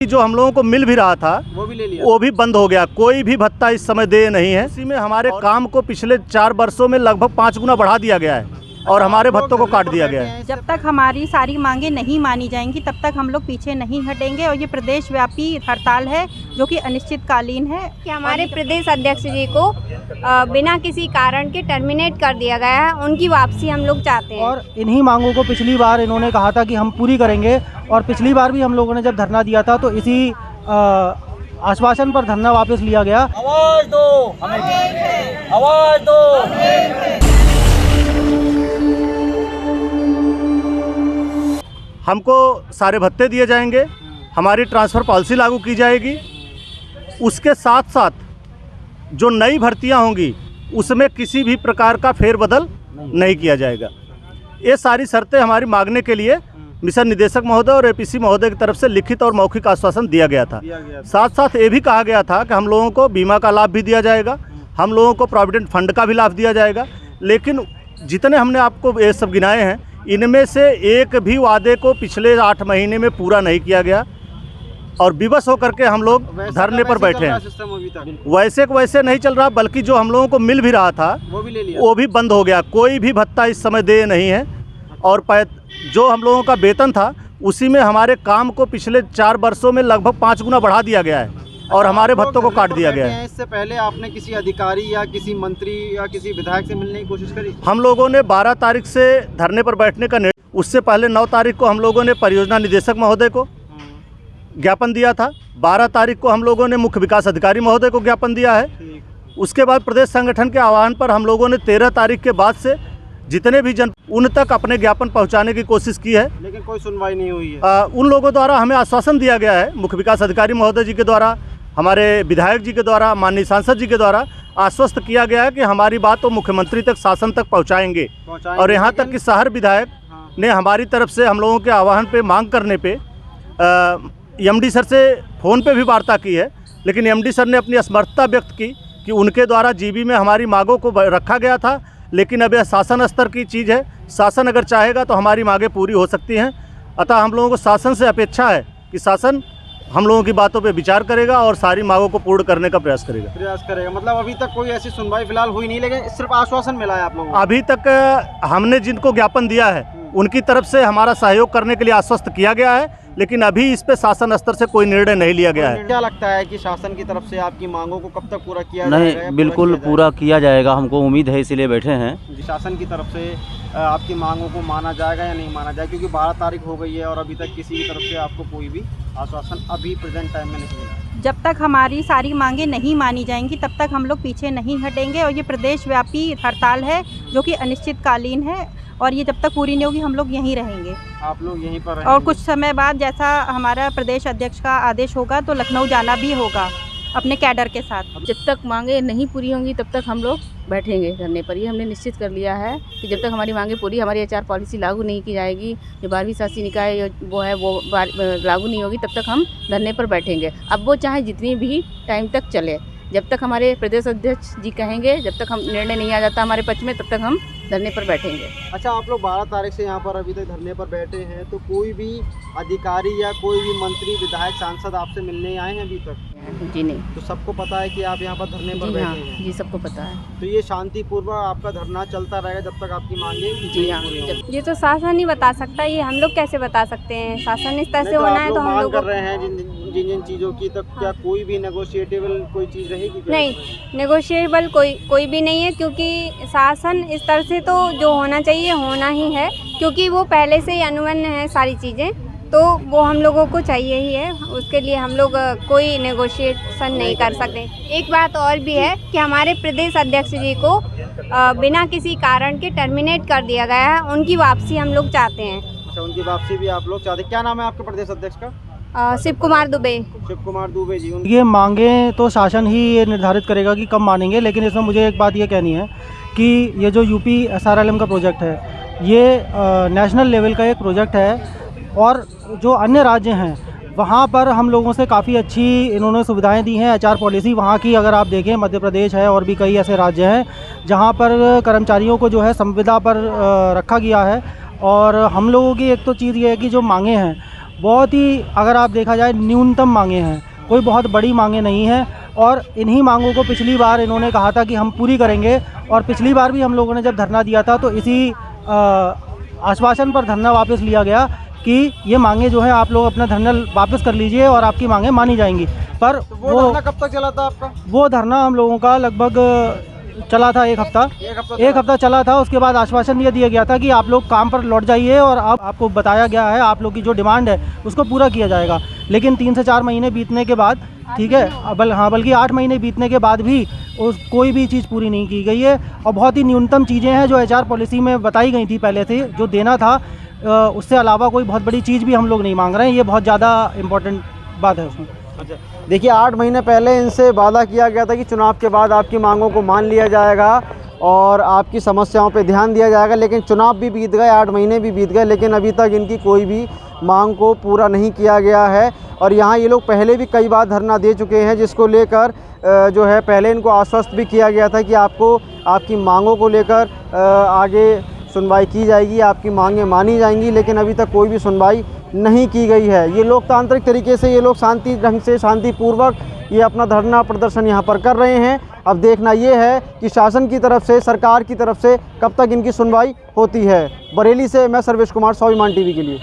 जो हम लोगों को मिल भी रहा था वो भी ले लिया, वो भी बंद हो गया। कोई भी भत्ता इस समय दे नहीं है। इसी में हमारे काम को पिछले 4 वर्षों में लगभग 5 गुना बढ़ा दिया गया है और हमारे भत्तों को काट दिया गया है। जब तक हमारी सारी मांगे नहीं मानी जाएंगी तब तक हम लोग पीछे नहीं हटेंगे और ये प्रदेश व्यापी हड़ताल है जो कि अनिश्चितकालीन है। कि हमारे प्रदेश अध्यक्ष जी को बिना किसी कारण के टर्मिनेट कर दिया गया है, उनकी वापसी हम लोग चाहते हैं। और इन्हीं मांगों को पिछली बार इन्होंने कहा था कि हम पूरी करेंगे और पिछली बार भी हम लोगों ने जब धरना दिया था तो इसी आश्वासन पर धरना वापस लिया गया। आवाज दो हमें, आवाज दो। हमको सारे भत्ते दिए जाएंगे, हमारी ट्रांसफ़र पॉलिसी लागू की जाएगी। उसके साथ साथ जो नई भर्तियां होंगी उसमें किसी भी प्रकार का फेरबदल नहीं किया जाएगा। ये सारी शर्तें हमारी मांगने के लिए मिशन निदेशक महोदय और एपीसी महोदय की तरफ से लिखित और मौखिक आश्वासन दिया गया था। साथ साथ ये भी कहा गया था कि हम लोगों को बीमा का लाभ भी दिया जाएगा, हम लोगों को प्रोविडेंट फंड का भी लाभ दिया जाएगा। लेकिन जितने हमने आपको ये सब गिनाए हैं इनमें से एक भी वादे को पिछले 8 महीने में पूरा नहीं किया गया और विवश होकर के हम लोग धरने पर बैठे हैं। वैसे को वैसे नहीं चल रहा, बल्कि जो हम लोगों को मिल भी रहा था वो भी ले लिया, वो भी बंद हो गया। कोई भी भत्ता इस समय दे नहीं है और जो हम लोगों का वेतन था उसी में हमारे काम को पिछले 4 वर्षों में लगभग 5 गुना बढ़ा दिया गया है और हमारे भत्तों को काट दिया गया है। इससे पहले आपने किसी अधिकारी या किसी मंत्री या किसी विधायक से मिलने की कोशिश करी? हम लोगों ने 12 तारीख से धरने पर बैठने का निर्णय, उससे पहले 9 तारीख को हम लोगों ने परियोजना निदेशक महोदय को ज्ञापन दिया था। 12 तारीख को हम लोगों ने मुख्य विकास अधिकारी महोदय को ज्ञापन दिया है। उसके बाद प्रदेश संगठन के आह्वान पर हम लोगों ने 13 तारीख के बाद से जितने भी जन उन तक अपने ज्ञापन पहुंचाने की कोशिश की है, लेकिन कोई सुनवाई नहीं हुई है। उन लोगों द्वारा हमें आश्वासन दिया गया है, मुख्य विकास अधिकारी महोदय जी के द्वारा, हमारे विधायक जी के द्वारा, माननीय सांसद जी के द्वारा आश्वस्त किया गया है कि हमारी बात तो मुख्यमंत्री तक, शासन तक पहुंचाएंगे। और यहाँ तक कि शहर विधायक ने हमारी तरफ से हम लोगों के आह्वान पे, मांग करने पे एमडी सर से फ़ोन पे भी वार्ता की है, लेकिन एमडी सर ने अपनी असमर्थता व्यक्त की कि उनके द्वारा जीबी में हमारी मांगों को रखा गया था, लेकिन अब यह शासन स्तर की चीज़ है। शासन अगर चाहेगा तो हमारी मांगें पूरी हो सकती हैं। अतः हम लोगों को शासन से अपेक्षा है कि शासन हम लोगों की बातों पे विचार करेगा और सारी मांगों को पूर्ण करने का प्रयास करेगा। मतलब अभी तक कोई ऐसी सुनवाई फिलहाल हुई नहीं, लेकिन सिर्फ आश्वासन मिला है आप लोगों को? अभी तक हमने जिनको ज्ञापन दिया है उनकी तरफ से हमारा सहयोग करने के लिए आश्वस्त किया गया है, लेकिन अभी इस पे शासन स्तर से कोई निर्णय नहीं लिया गया है। क्या लगता है कि शासन की तरफ से आपकी मांगों को कब तक पूरा किया नहीं, जाएगा? बिल्कुल पूरा किया जाएगा, हमको उम्मीद है, इसीलिए बैठे हैं। शासन की तरफ से आपकी मांगों को माना जाएगा या नहीं माना जाएगा, क्योंकि 12 तारीख हो गई है और अभी तक किसी की तरफ से आपको कोई भी आश्वासन अभी प्रेजेंट टाइम में नहीं मिला? जब तक हमारी सारी मांगे नहीं मानी जाएंगी तब तक हम लोग पीछे नहीं हटेंगे और ये प्रदेश व्यापी हड़ताल है जो कि अनिश्चितकालीन है और ये जब तक पूरी नहीं होगी हम लोग यहीं रहेंगे। आप लोग यहीं पर रहेंगे? और कुछ समय बाद जैसा हमारा प्रदेश अध्यक्ष का आदेश होगा तो लखनऊ जाना भी होगा अपने कैडर के साथ। जब तक मांगे नहीं पूरी होंगी तब तक हम लोग बैठेंगे धरने पर। ये हमने निश्चित कर लिया है कि जब तक हमारी मांगे पूरी, हमारी एचआर पॉलिसी लागू नहीं की जाएगी, जो 12वीं शासी निकाय वो है वो लागू नहीं होगी, तब तक हम धरने पर बैठेंगे। अब वो चाहे जितनी भी टाइम तक चले, जब तक हमारे प्रदेश अध्यक्ष जी कहेंगे, जब तक हम निर्णय नहीं आ जाता हमारे पक्ष में, तब तक हम धरने पर बैठेंगे। अच्छा, आप लोग 12 तारीख से यहाँ पर अभी तक धरने पर बैठे हैं, तो कोई भी अधिकारी या कोई भी मंत्री, विधायक, सांसद आपसे मिलने आए हैं अभी तक? जी नहीं। तो सबको पता है कि आप यहाँ पर धरने पर जी बैठे हाँ, हैं? जी सबको पता है। तो ये शांतिपूर्वक आपका धरना चलता रहेगा जब तक आपकी मांगे? जी हाँ। ये तो शासन ही बता सकता है, ये हम लोग कैसे बता सकते हैं? शासन इस तरह से होना है तो हम लोग कर रहे हैं जिन चीज़ों की, तब क्या कोई भी नेगोशिएटेबल कोई चीज़ रहेगी? नहीं, नेगोशिएबल कोई भी नहीं है, क्योंकि शासन इस तरह से तो जो होना चाहिए होना ही है, क्योंकि वो पहले से ही अनुमन्य है सारी चीज़ें, तो वो हम लोगों को चाहिए ही है। उसके लिए हम लोग कोई नेगोशिएशन नहीं कर सकते। एक बात और भी है कि हमारे प्रदेश अध्यक्ष जी को बिना किसी कारण के टर्मिनेट कर दिया गया है, उनकी वापसी हम लोग चाहते हैं। अच्छा, उनकी वापसी भी आप लोग चाहते हैं? क्या नाम है आपके प्रदेश अध्यक्ष का? शिव कुमार दुबे। शिव कुमार दुबे जी। ये मांगे तो शासन ही ये निर्धारित करेगा कि कब मानेंगे, लेकिन इसमें मुझे एक बात ये कहनी है कि ये जो यूपी SRLM का प्रोजेक्ट है, ये नेशनल लेवल का एक प्रोजेक्ट है और जो अन्य राज्य हैं वहाँ पर हम लोगों से काफ़ी अच्छी इन्होंने सुविधाएं दी हैं। एचआर पॉलिसी वहाँ की अगर आप देखें, मध्य प्रदेश है और भी कई ऐसे राज्य हैं जहाँ पर कर्मचारियों को जो है संविदा पर रखा गया है। और हम लोगों की एक तो चीज़ ये है कि जो मांगे हैं बहुत ही, अगर आप देखा जाए, न्यूनतम मांगे हैं, कोई बहुत बड़ी मांगे नहीं हैं। और इन्हीं मांगों को पिछली बार इन्होंने कहा था कि हम पूरी करेंगे, और पिछली बार भी हम लोगों ने जब धरना दिया था तो इसी आश्वासन पर धरना वापस लिया गया कि ये मांगे जो है आप लोग अपना धरना वापस कर लीजिए और आपकी मांगे मानी जाएंगी। पर वो धरना कब तक चला था आपका? वो धरना हम लोगों का लगभग चला था एक हफ्ता चला था। उसके बाद आश्वासन ये दिया गया था कि आप लोग काम पर लौट जाइए और अब आपको बताया गया है आप लोग की जो डिमांड है उसको पूरा किया जाएगा। लेकिन 3 से 4 महीने बीतने के बाद, ठीक है, बल्कि 8 महीने बीतने के बाद भी कोई भी चीज़ पूरी नहीं की गई है। और बहुत ही न्यूनतम चीज़ें हैं जो HR पॉलिसी में बताई गई थी पहले से, जो देना था, उससे अलावा कोई बहुत बड़ी चीज़ भी हम लोग नहीं मांग रहे हैं। ये बहुत ज़्यादा इम्पोर्टेंट बात है उसमें। अच्छा, देखिए 8 महीने पहले इनसे वादा किया गया था कि चुनाव के बाद आपकी मांगों को मान लिया जाएगा और आपकी समस्याओं पे ध्यान दिया जाएगा। लेकिन चुनाव भी बीत गए, 8 महीने भी बीत गए, लेकिन अभी तक इनकी कोई भी मांग को पूरा नहीं किया गया है। और यहाँ ये लोग पहले भी कई बार धरना दे चुके हैं, जिसको लेकर जो है पहले इनको आश्वस्त भी किया गया था कि आपको आपकी मांगों को लेकर आगे सुनवाई की जाएगी, आपकी मांगें मानी जाएंगी। लेकिन अभी तक कोई भी सुनवाई नहीं की गई है। ये लोकतांत्रिक तरीके से ये लोग शांति ढंग से, शांतिपूर्वक ये अपना धरना प्रदर्शन यहाँ पर कर रहे हैं। अब देखना ये है कि शासन की तरफ से, सरकार की तरफ से कब तक इनकी सुनवाई होती है। बरेली से मैं सर्वेश कुमार, स्वाभिमान टीवी के लिए।